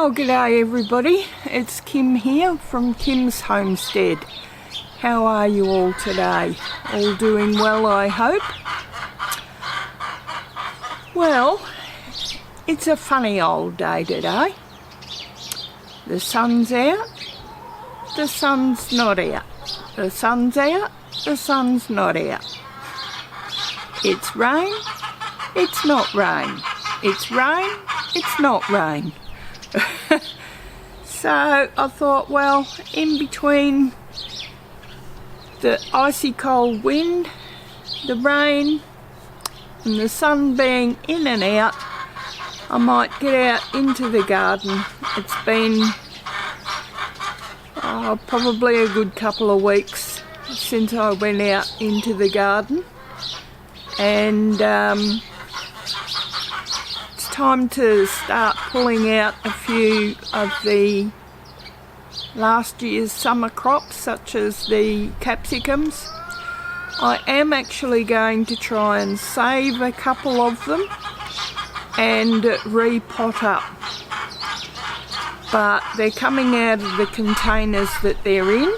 Well, g'day everybody, it's Kim here from Kim's Homestead. How are you all today? All doing well, I hope? Well, it's a funny old day today. The sun's out, the sun's not out. The sun's out, the sun's not out. It's rain, it's not rain. It's rain, it's not rain. So I thought, well, in between the icy cold wind, the rain and the sun being in and out, I might get out into the garden. It's been probably a good couple of weeks since I went out into the garden, and time to start pulling out a few of the last year's summer crops, such as the capsicums. I am actually going to try and save a couple of them and repot up, but they're coming out of the containers that they're in,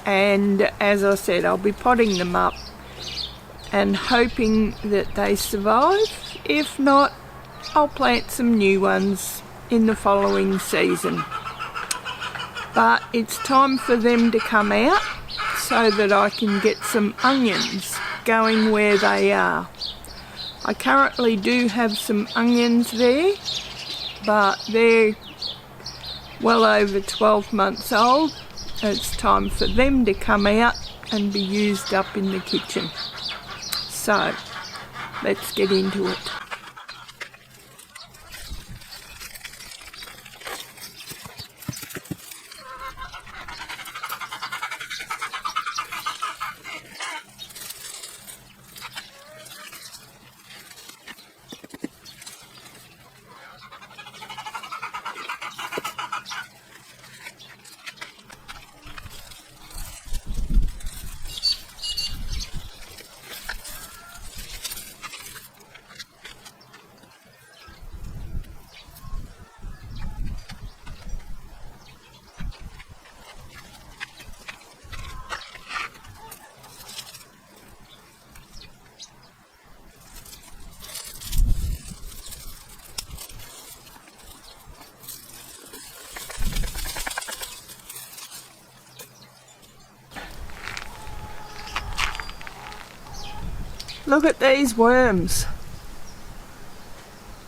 and as I said, I'll be potting them up and hoping that they survive. If not, I'll plant some new ones in the following season. But it's time for them to come out so that I can get some onions going where they are. I currently do have some onions there, but they're well over 12 months old. It's time for them to come out and be used up in the kitchen. So let's get into it. Look at these worms.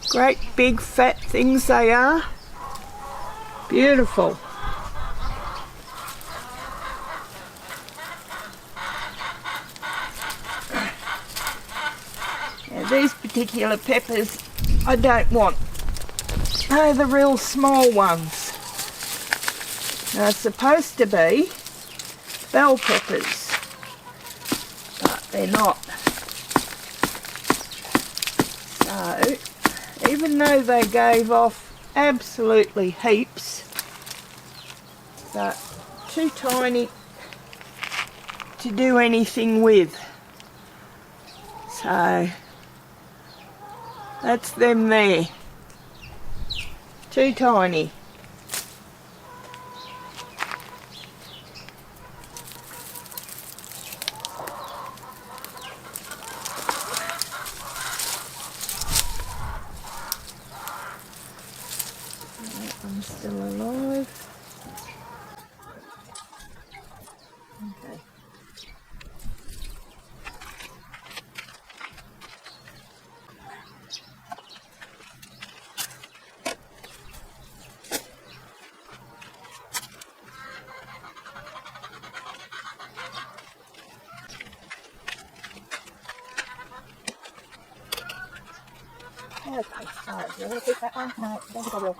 Great big fat things they are. Beautiful. Now these particular peppers I don't want. They're the real small ones. They're supposed to be bell peppers, but they're not. So, even though they gave off absolutely heaps, they're too tiny to do anything with. So, that's them there. Too tiny. I'm still alive. Okay. Okay, alright, you want to take that one? No, don't think I will.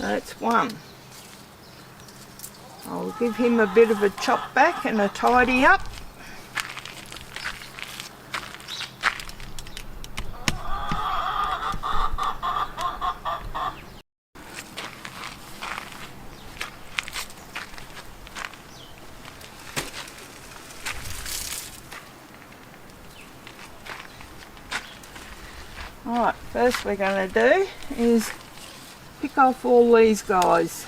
That's one. I'll give him a bit of a chop back and a tidy up. Alright, first we're going to do is pick off all these guys.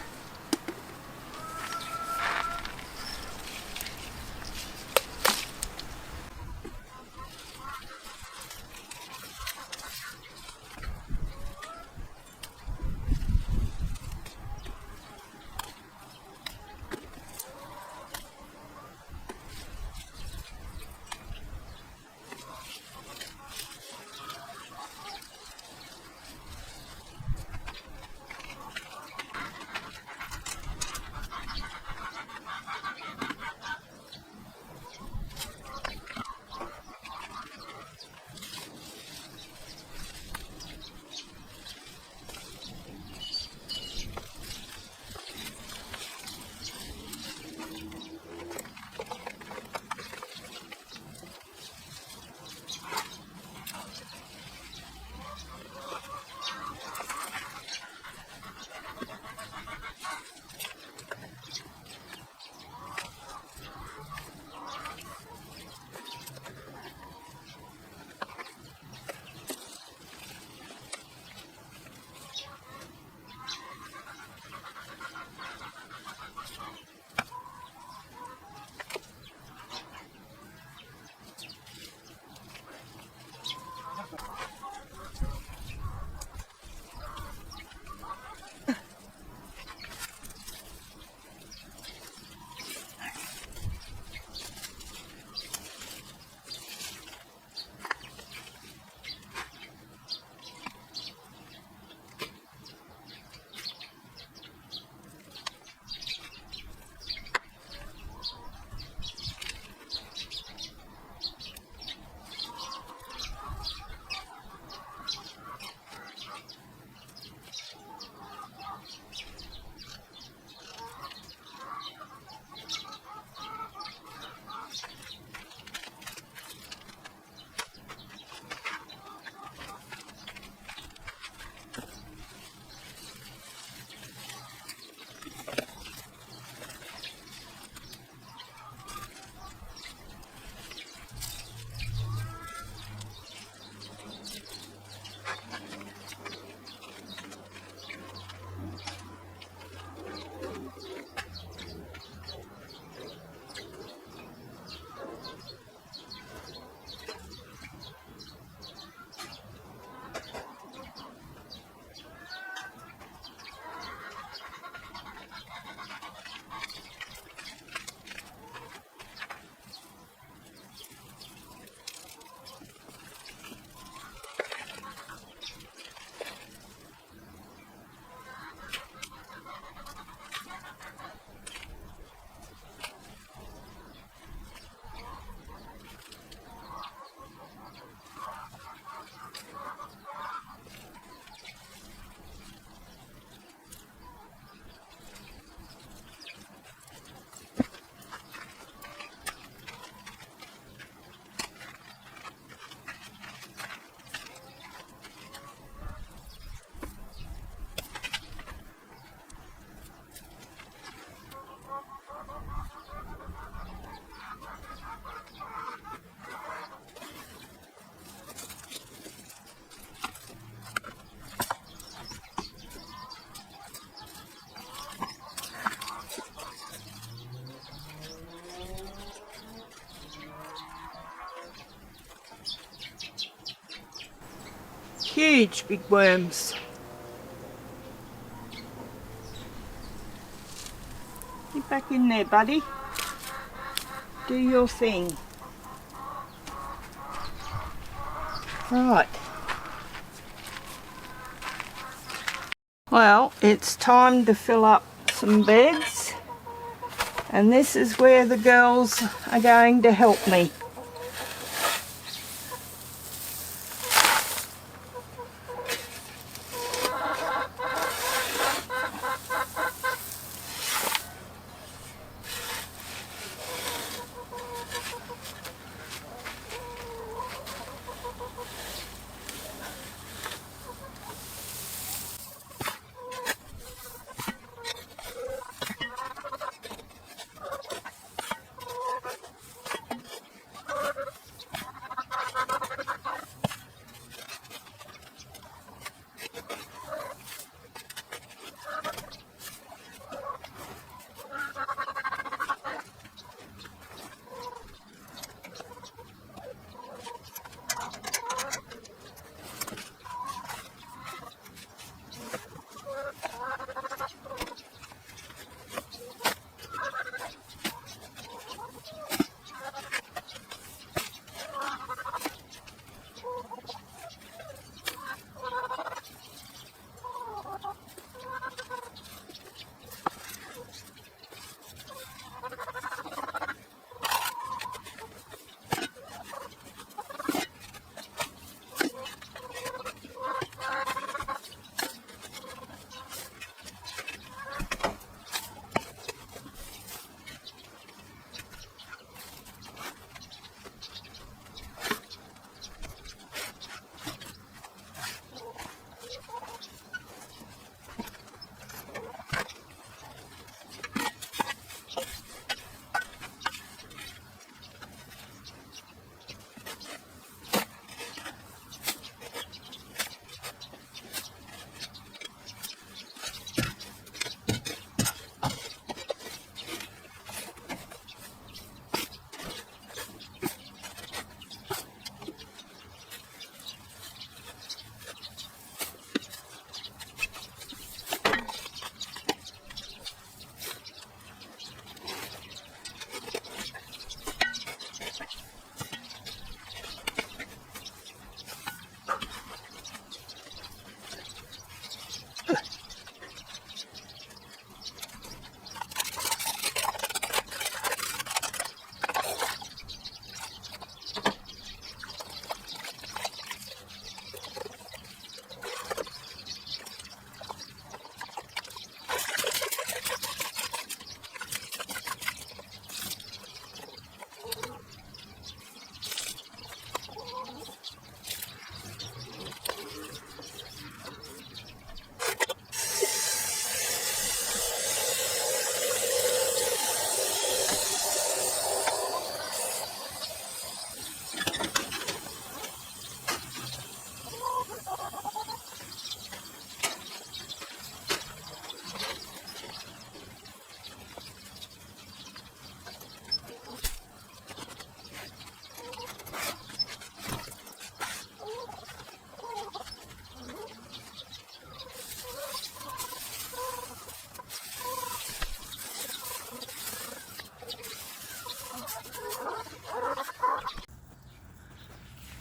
Huge big worms. Get back in there, buddy. Do your thing. Right. Well, it's time to fill up some beds, and this is where the girls are going to help me.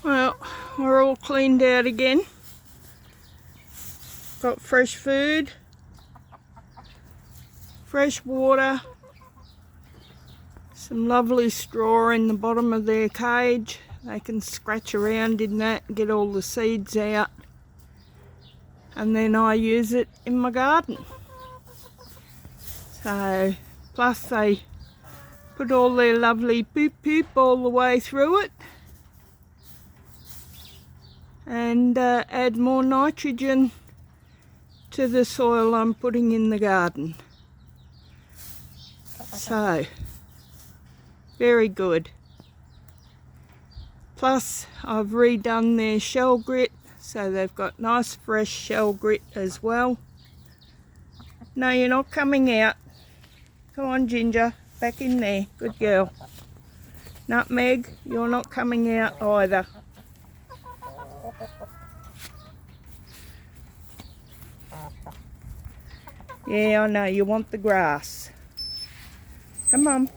Well, we're all cleaned out again. Got fresh food, fresh water, some lovely straw in the bottom of their cage. They can scratch around in that and get all the seeds out. And then I use it in my garden. So, plus they put all their lovely poop all the way through it. And add more nitrogen to the soil I'm putting in the garden. So, very good. Plus I've redone their shell grit, so they've got nice fresh shell grit as well. No, you're not coming out. Come on, Ginger, back in there. Good girl. Nutmeg, you're not coming out either. Yeah, I know, you want the grass. Come on.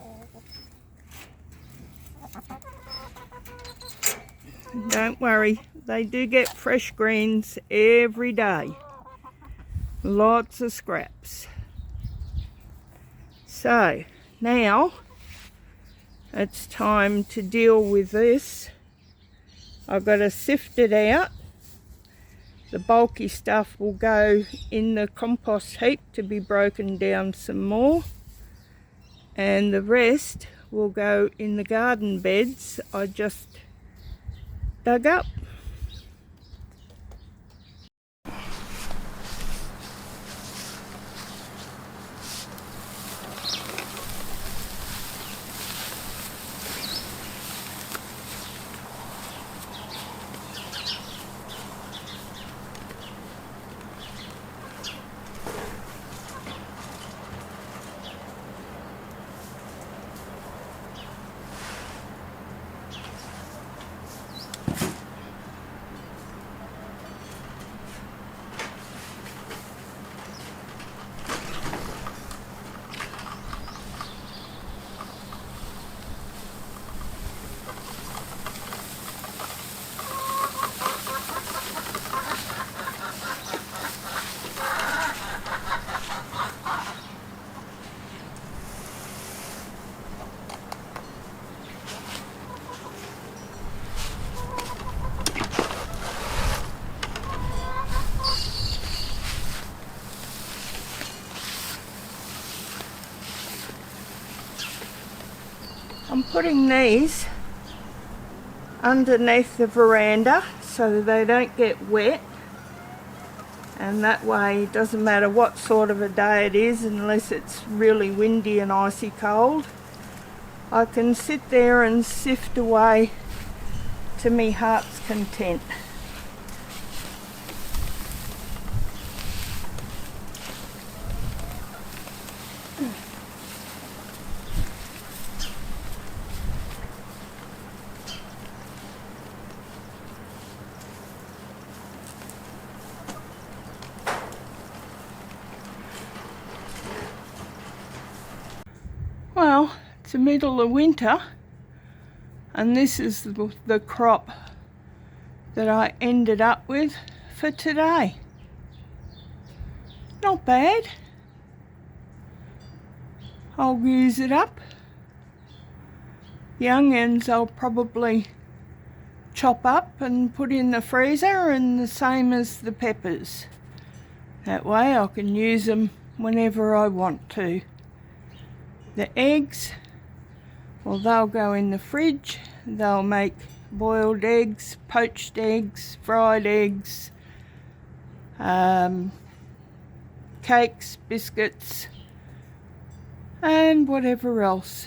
Don't worry, they do get fresh greens every day. Lots of scraps. So, now it's time to deal with this. I've got to sift it out. The bulky stuff will go in the compost heap to be broken down some more. And the rest will go in the garden beds I just dug up. I'm putting these underneath the veranda so they don't get wet, and that way it doesn't matter what sort of a day it is, unless it's really windy and icy cold, I can sit there and sift away to me heart's content. Well, it's the middle of winter, and this is the crop that I ended up with for today. Not bad. I'll use it up. The onions I'll probably chop up and put in the freezer, and the same as the peppers. That way I can use them whenever I want to. The eggs, well, they'll go in the fridge. They'll make boiled eggs, poached eggs, fried eggs, cakes, biscuits, and whatever else.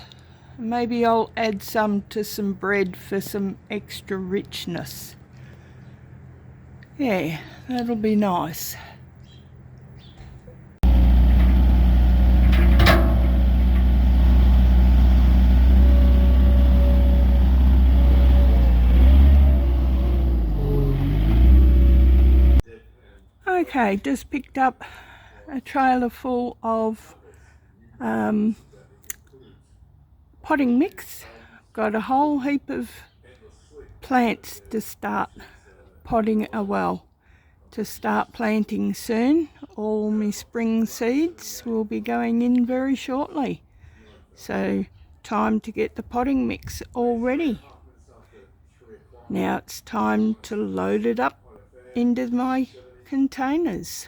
Maybe I'll add some to some bread for some extra richness. Yeah, that'll be nice. Okay, just picked up a trailer full of potting mix. Got a whole heap of plants to start potting, to start planting soon. All my spring seeds will be going in very shortly. So time to get the potting mix all ready. Now it's time to load it up into my containers.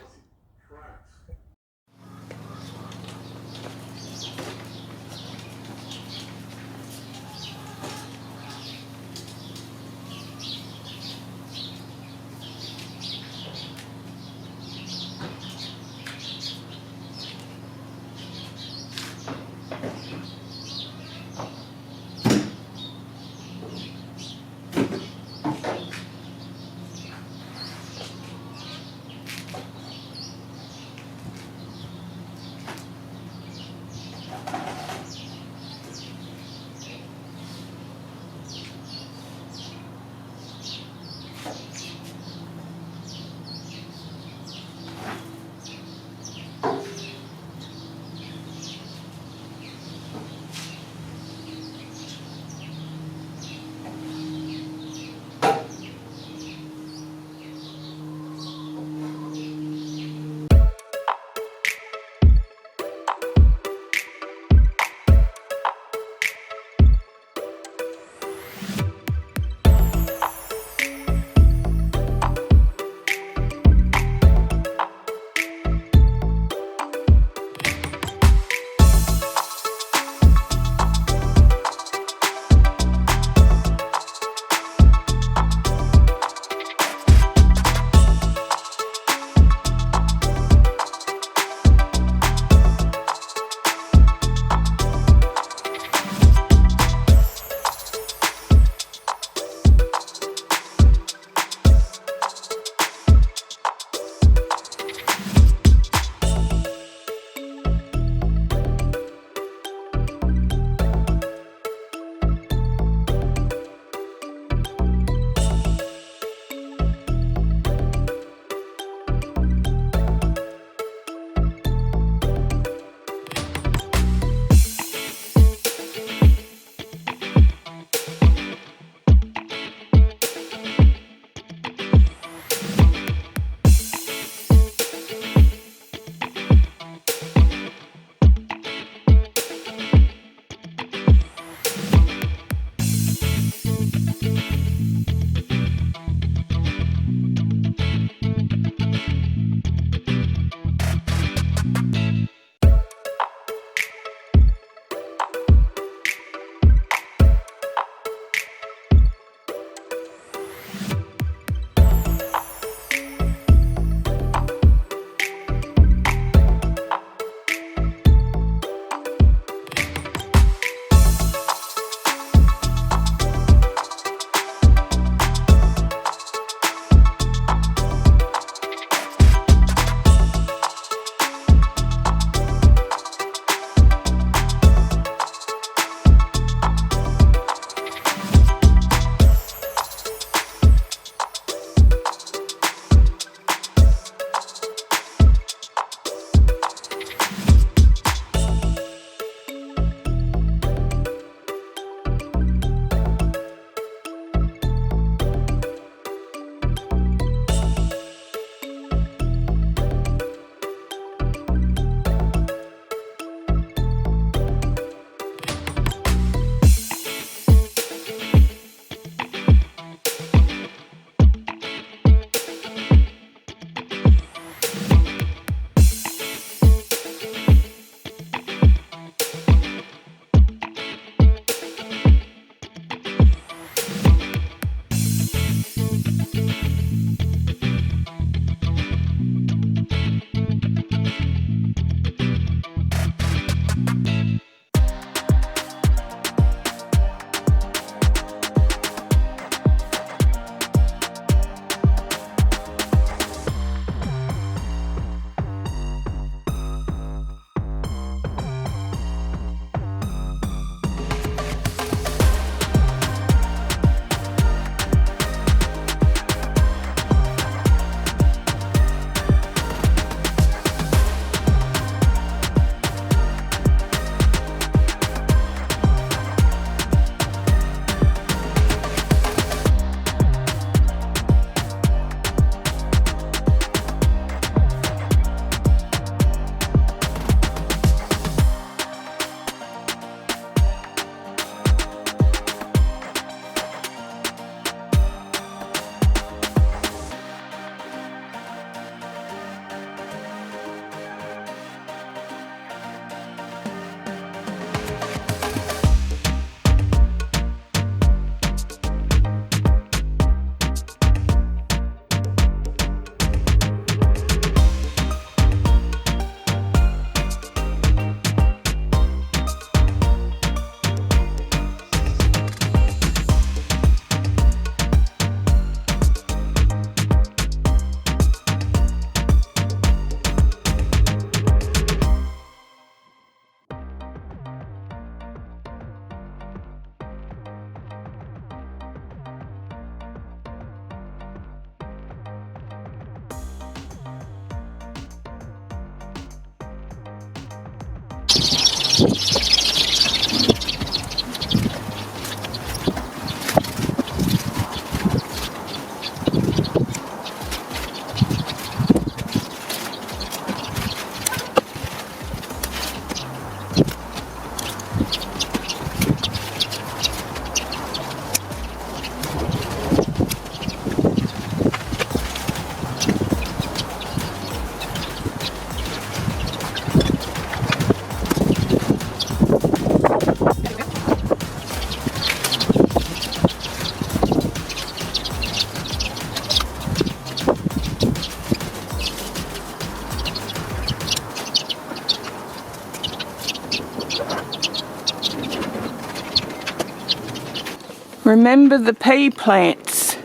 Remember the pea plants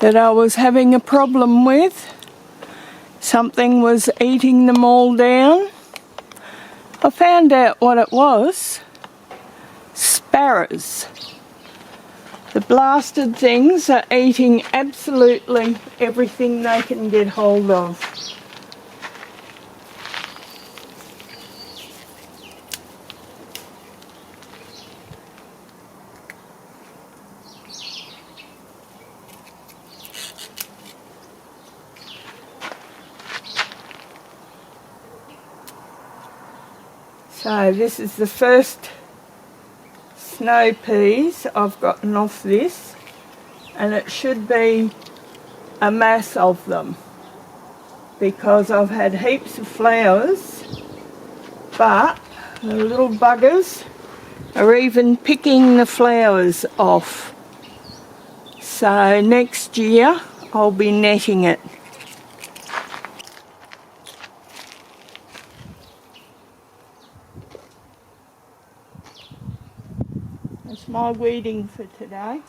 that I was having a problem with? Something was eating them all down. I found out what it was. Sparrows. The blasted things are eating absolutely everything they can get hold of. So this is the first snow peas I've gotten off this, and it should be a mass of them because I've had heaps of flowers, but the little buggers are even picking the flowers off. So next year I'll be netting it. That's my weeding for today.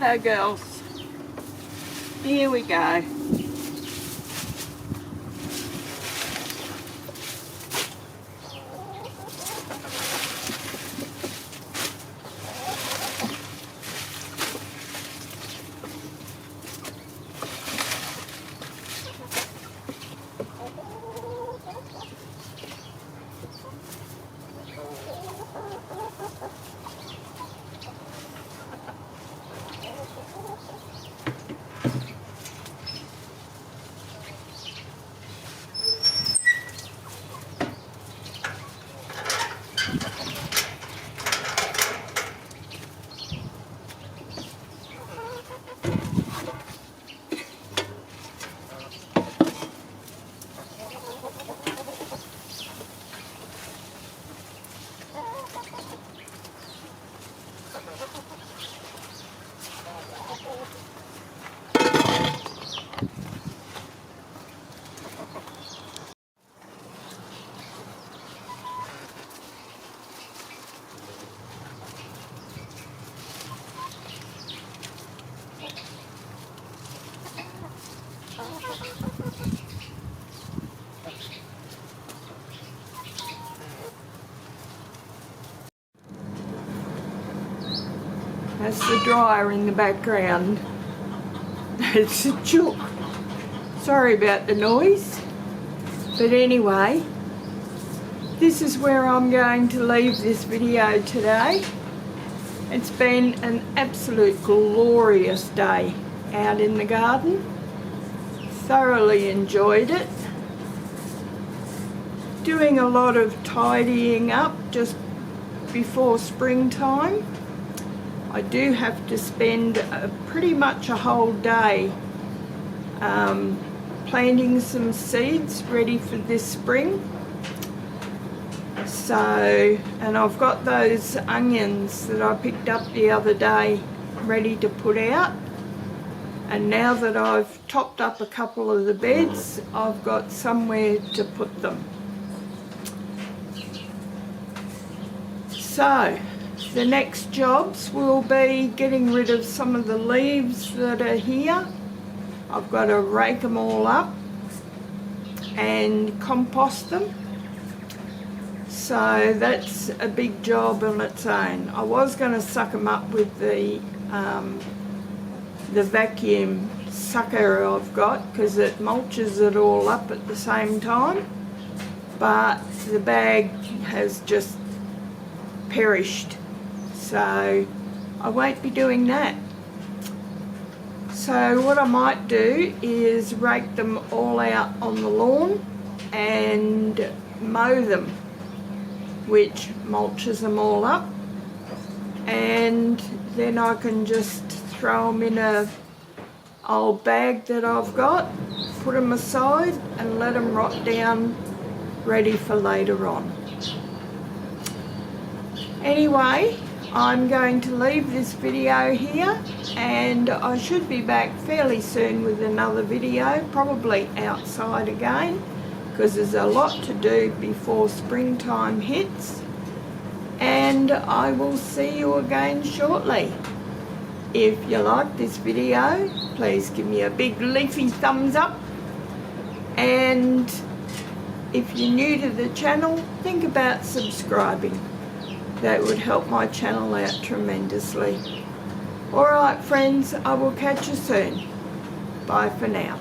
Righto girls, here we go. That's the dryer in the background. It's a chook. Sorry about the noise. But anyway, this is where I'm going to leave this video today. It's been an absolute glorious day out in the garden. Thoroughly enjoyed it. Doing a lot of tidying up just before springtime. I do have to spend pretty much a whole day planting some seeds ready for this spring. So, and I've got those onions that I picked up the other day ready to put out. And now that I've topped up a couple of the beds, I've got somewhere to put them. So, the next jobs will be getting rid of some of the leaves that are here. I've got to rake them all up and compost them. So that's a big job on its own. I was going to suck them up with the vacuum sucker I've got, because it mulches it all up at the same time, but the bag has just perished. So I won't be doing that. So what I might do is rake them all out on the lawn and mow them, which mulches them all up, and then I can just throw them in a old bag that I've got, put them aside and let them rot down, ready for later on. Anyway, I'm going to leave this video here, and I should be back fairly soon with another video, probably outside again, because there's a lot to do before springtime hits. And I will see you again shortly. If you like this video, please give me a big leafy thumbs up, and if you're new to the channel, think about subscribing. That would help my channel out tremendously. Alright friends, I will catch you soon. Bye for now.